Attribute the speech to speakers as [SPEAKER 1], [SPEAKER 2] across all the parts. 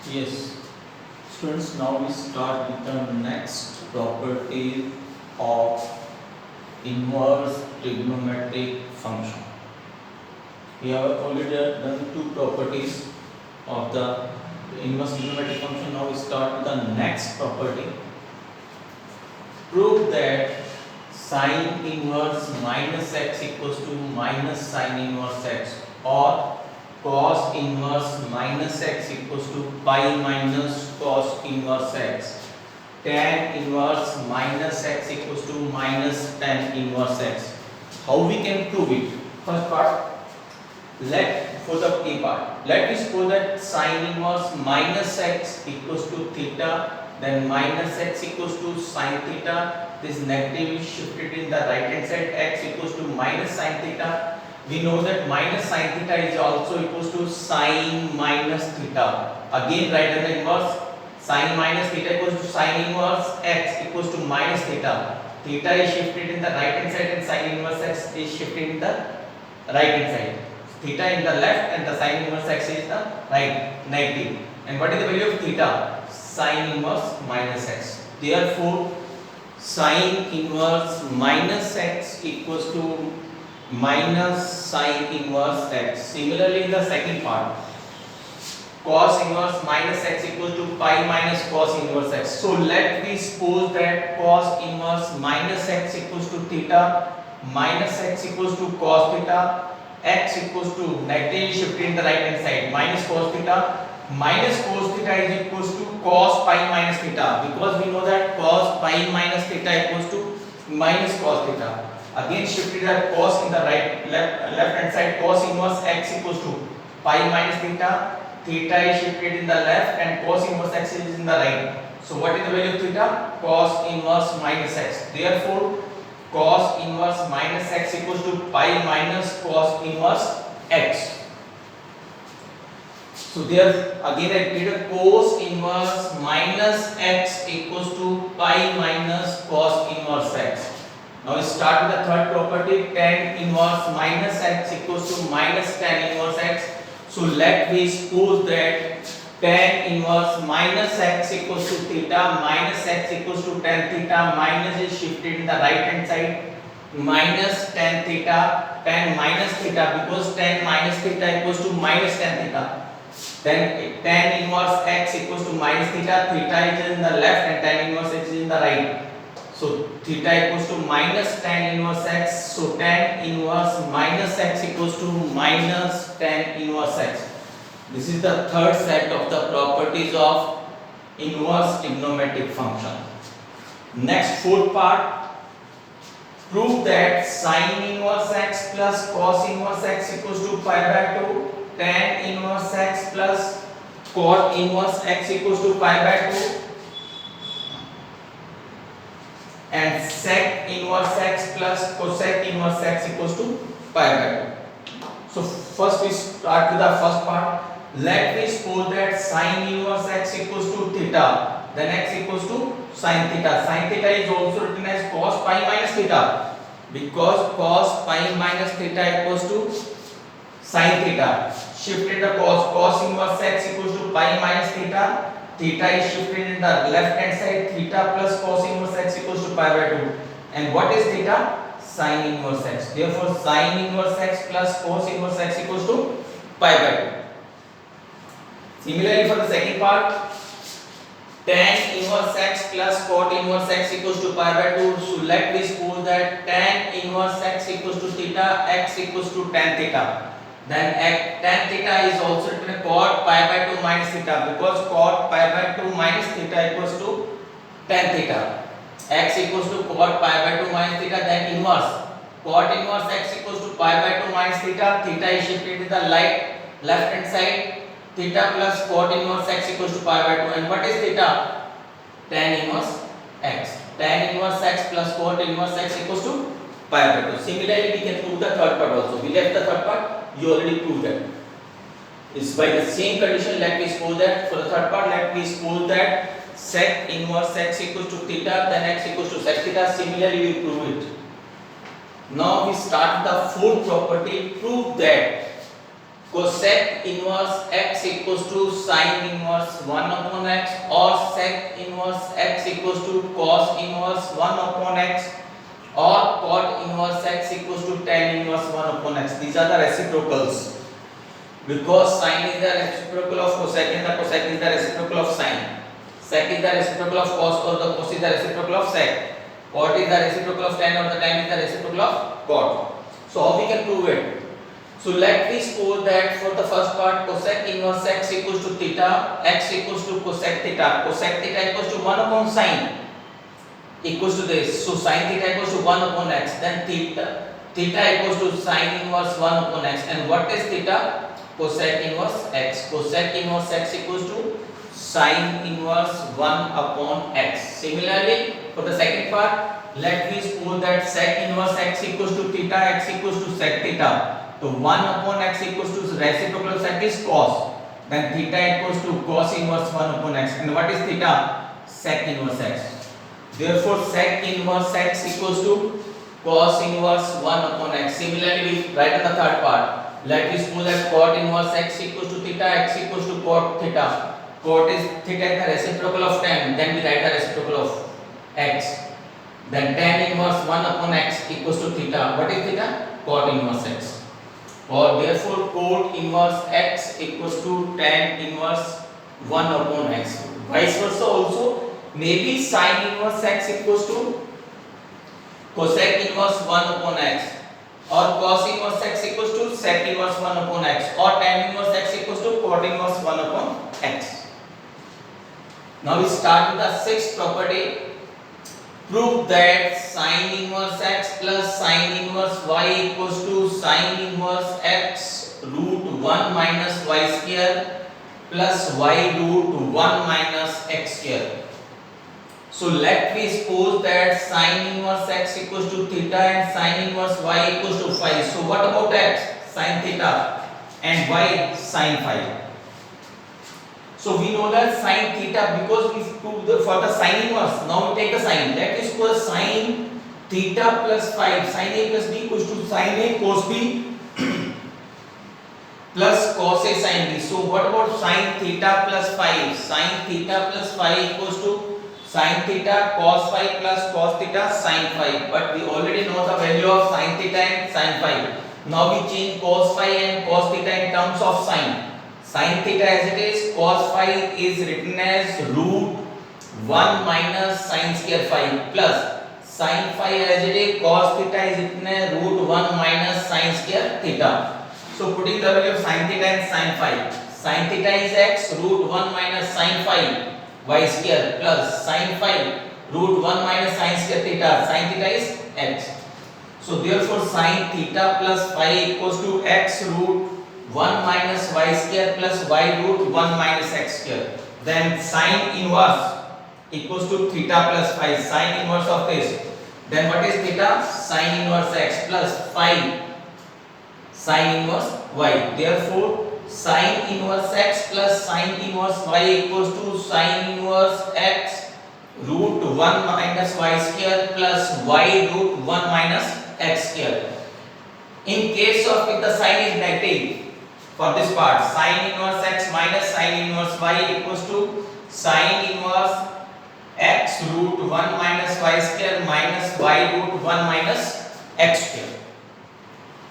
[SPEAKER 1] Yes, students, now we start with the next property of inverse trigonometric function. We have already done two properties of the inverse trigonometric function. Now we start with the next property. Prove that sine inverse minus x equals to minus sine inverse x, or cos inverse minus x equals to pi minus cos inverse x, tan inverse minus x equals to minus tan inverse x. How we can prove it? First part, for the A part, let me suppose that sine inverse minus x equals to theta, then minus x equals to sine theta. This negative is shifted in the right hand side, x equals to minus sine theta. We know that minus sine theta is also equals to sine minus theta. Again write in the inverse, sine minus theta equals to sine inverse x equals to minus theta. Theta is shifted in the right hand side and sine inverse x is shifted in the right hand side. Theta in the left and the sine inverse x is the right, negative. And what is the value of theta? Sine inverse minus x. Therefore, sine inverse minus x equals to minus sine inverse x. Similarly, in the second part, cos inverse minus x equals to pi minus cos inverse x. So let me suppose that cos inverse minus x equals to theta, minus x equals to cos theta, x equals to negative shifted in the right hand side, minus cos theta is equals to cos pi minus theta, because we know that cos pi minus theta equals to minus cos theta. Again shifted that cos in the left hand side, cos inverse x equals to pi minus theta, theta is shifted in the left and cos inverse x is in the right. So what is the value of theta? Cos inverse minus x. Therefore, cos inverse minus x equals to pi minus cos inverse x. So there again I did a cos inverse minus x equals to pi minus cos inverse x. Now we start with the third property, tan inverse minus x equals to minus tan inverse x. So let me suppose that tan inverse minus x equals to theta, minus x equals to tan theta, minus is shifted in the right hand side, minus tan theta, tan minus theta, because tan minus theta equals to minus tan theta. Then tan inverse x equals to minus theta, theta is in the left and tan inverse x is in the right. So theta equals to minus tan inverse x. So tan inverse minus x equals to minus tan inverse x. This is the third set of the properties of inverse trigonometric function. Next, fourth part, prove that sine inverse x plus cos inverse x equals to pi by 2, tan inverse x plus cot inverse x equals to pi by 2, and sec inverse x plus cosec inverse x equals to pi by 2. So first we start with the first part. Let me suppose that sine inverse x equals to theta, then x equals to sine theta. Sine theta is also written as cos pi minus theta, because cos pi minus theta equals to sine theta. Shifted the cos inverse x equals to pi minus theta. Theta is shifted in the left hand side, theta plus cos inverse x equals to pi by 2. And what is theta? Sine inverse x. Therefore, sine inverse x plus cos inverse x equals to pi by 2. Similarly, for the second part, tan inverse x plus cot inverse x equals to pi by 2. So let me suppose that tan inverse x equals to theta, x equals to tan theta. Then tan theta is also written as cot pi by 2 minus theta, because cot pi by 2 minus theta equals to tan theta. X equals to cot pi by 2 minus theta, then inverse. Cot inverse x equals to pi by 2 minus theta, theta is shifted to the left hand side, theta plus cot inverse x equals to pi by 2. And what is theta? Tan inverse x. Tan inverse x plus cot inverse x equals to pi by 2. Similarly, we can prove the third part also. We left the third part. You already proved that. It's by the same condition. Let me suppose that for the third part, let me suppose that sec inverse x equals to theta, then x equals to sec theta. Similarly, we prove it. Now we start the fourth property. Prove that cosec inverse x equals to sin inverse 1 upon x, or sec inverse x equals to cos inverse 1 upon x, or cot inverse x equals to tan inverse 1 upon x. These are the reciprocals. Because sin is the reciprocal of cosec and the cosec is the reciprocal of sin. Sec is the reciprocal of cos, or the cos is the reciprocal of sec. Cot is the reciprocal of tan, or the tan is the reciprocal of cot. So how we can prove it? So let me suppose that for the first part, cosec inverse x equals to theta, x equals to cosec theta. Cosec theta equals to 1 upon sin equals to this. So sin theta equals to 1 upon x. Then theta equals to sin inverse 1 upon x. And what is theta? Cosec inverse x. Cosec inverse x equals to sin inverse 1 upon x. Similarly, for the second part, let me suppose that sec inverse x equals to theta, x equals to sec theta. So 1 upon x equals to reciprocal of sec is cos. Then theta equals to cos inverse 1 upon x. And what is theta? Sec inverse x. Therefore, sec inverse x equals to cos inverse 1 upon x. Similarly, we write in the third part. Let me suppose that cot inverse x equals to theta, x equals to cot theta. Cot is theta is the reciprocal of tan. Then we write the reciprocal of x. Then tan inverse 1 upon x equals to theta. What is theta? Cot inverse x. Or therefore, cot inverse x equals to tan inverse 1 upon x. Vice versa also, maybe sin inverse x equals to cosec inverse 1 upon x, or cos inverse x equals to sec inverse 1 upon x, or tan inverse x equals to cot inverse 1 upon x. Now we start with the sixth property. Prove that sin inverse x plus sin inverse y equals to sin inverse x root 1 minus y square plus y root 1 minus x square. So let me suppose that sin inverse x equals to theta and sin inverse y equals to phi. So what about x? Sin theta, and y sin phi. So we know that sin theta, because we proved for the sin inverse. Now we take the sin. Let us suppose sin theta plus phi, sin a plus b equals to sin a cos b plus cos a sin b. So what about sin theta plus phi? Sin theta plus phi equals to sin theta cos phi plus cos theta sin phi. But we already know the value of sin theta and sin phi. Now we change cos phi and cos theta in terms of sin. Sin theta as it is, cos phi is written as root 1 minus sin square phi, plus sin phi as it is, cos theta is written as root 1 minus sin square theta. So putting the value of sin theta and sin phi, sin theta is x root 1 minus sin phi y square plus sin phi root 1 minus sin square theta, sin theta is x. So therefore sin theta plus phi equals to x root 1 minus y square plus y root 1 minus x square. Then sin inverse equals to theta plus phi, sin inverse of this. Then what is theta? Sin inverse x plus phi sin inverse y. Therefore sin inverse x plus sin inverse y equals to sin inverse x root 1 minus y square plus y root 1 minus x square. In case of if the sign is negative, for this part, sin inverse x minus sin inverse y equals to sin inverse x root 1 minus y square minus y root 1 minus x square.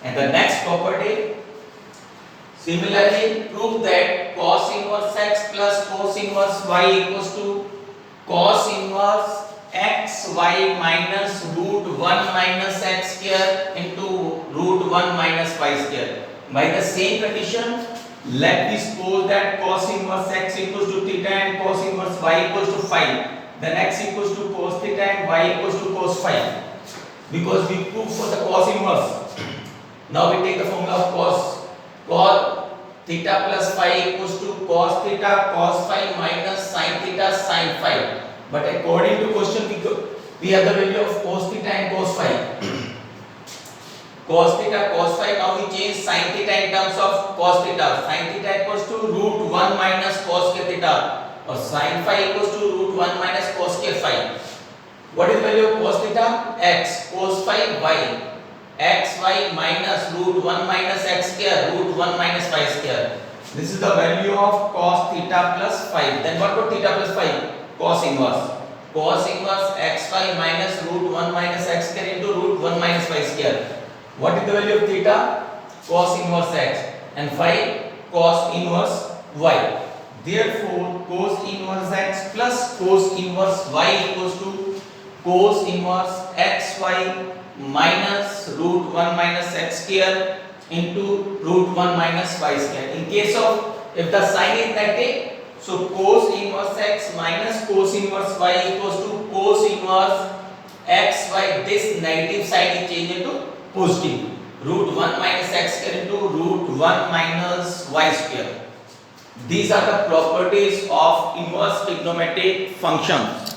[SPEAKER 1] And the next property, similarly prove that cos inverse x plus cos inverse y equals to cos inverse x y minus root 1 minus x square into root 1 minus y square. By the same condition, let me suppose that cos inverse x equals to theta and cos inverse y equals to phi. Then x equals to cos theta and y equals to cos phi. Because we prove for the cos inverse. Now we take the formula of cos theta plus phi equals to cos theta cos phi minus sin theta sin phi. But according to question we have the value of cos theta and cos phi. Cos theta cos phi, now we change sin theta in terms of cos theta. Sin theta equals to root 1 minus cos square theta, or sin phi equals to root 1 minus cos square phi. What is the value of cos theta? X, cos phi y. xy minus root 1 minus x square root 1 minus y square. This is the value of cos theta plus phi. Then what about theta plus phi? Cos inverse. Cos inverse xy minus root 1 minus x square into root 1 minus y square. What is the value of theta? Cos inverse x, and phi cos inverse y. Therefore cos inverse x plus cos inverse y equals to cos inverse xy minus root 1 minus x square into root 1 minus y square. In case of if the sign is negative, so cos inverse x minus cos inverse y equals to cos inverse xy. This negative sign is changed into positive. Root 1 minus x square into root 1 minus y square. These are the properties of inverse trigonometric functions.